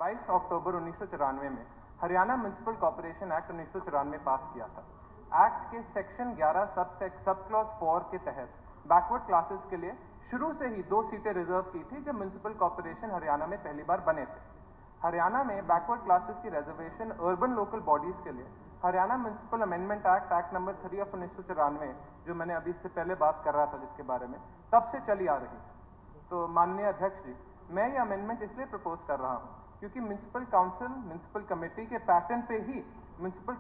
22 अक्टूबर 1994 में Haryana municipal corporation act 1994 पास किया था। एक्ट के सेक्शन 11 सब क्लॉज 4 के तहत बैकवर्ड क्लासेस के लिए शुरू से ही 2 सीटें रिजर्व की थी जब म्युनिसिपल कॉर्पोरेशन हरियाणा में पहली बार बने थे। हरियाणा में बैकवर्ड क्लासेस की रिजर्वेशन अर्बन लोकल बॉडीज के लिए Haryana municipal amendment act number 3 of 1994, जो मैंने अभी इससे पहले बात कर रहा था जिसके बारे में, तब से चली आ रही है। तो माननीय अध्यक्ष जी, मैं ये अमेंडमेंट इसलिए प्रपोज कर रहा हूँ क्योंकि म्युनिसिपल काउंसिल, म्युनिसिपल कमेटी के पैटर्न पे ही म्युनिसिपल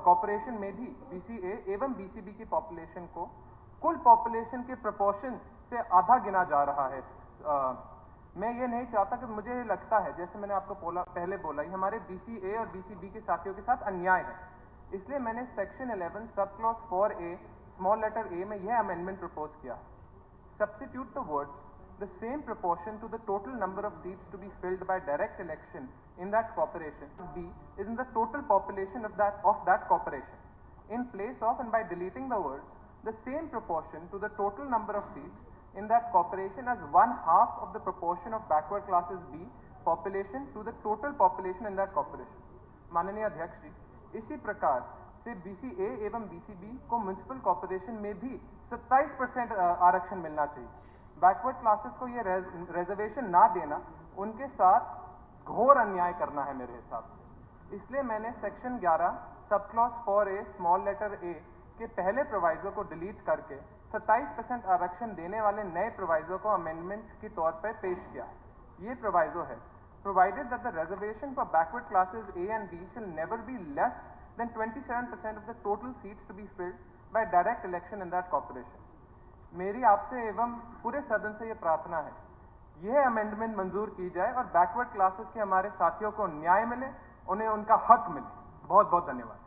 कॉर्पोरेशन में भी बीसीए एवं बीसीबी की पॉपुलेशन को कुल पॉपुलेशन के प्रोपोर्शन से आधा गिना जा रहा है। मैं ये नहीं चाहता कि मुझे लगता है, जैसे मैंने आपको पहले बोला, ये हमारे बीसीए और बीसीबी के साथियों के साथ अन्याय है। इसलिए मैंने section 11 sub clause 4A small letter ए में यह अमेंडमेंट प्रपोज किया। Substitute the words the same proportion to the total number of seats to be filled by direct election in that corporation B is in the total population of that corporation, in place of and by deleting the words the same proportion to the total number of seats in that corporation as 1/2 of the proportion of backward classes B population to the total population in that corporation। माननीय अध्यक्ष जी, इसी प्रकार से BCA एवं BCB को municipal corporation में भी 27% आरक्षण मिलना चाहिए। बैकवर्ड क्लासेस को ये रिजर्वेशन ना देना उनके साथ घोर अन्याय करना है मेरे हिसाब से। इसलिए मैंने section 11 sub clause 4A small letter ए के पहले प्रोवाइजो को डिलीट करके 27% आरक्षण देने वाले नए प्रोवाइजो को अमेंडमेंट के तौर पर पेश किया है। ये प्रोवाइजो है, provided that the reservation for backward classes A and B shall never be less than 27% of the total seats to be filled by direct election in that corporation. मेरी आपसे एवं पूरे सदन से ये प्रार्थना है, यह अमेंडमेंट मंजूर की जाए और बैकवर्ड क्लासेस के हमारे साथियों को न्याय मिले, उन्हें उनका हक मिले। बहुत बहुत धन्यवाद।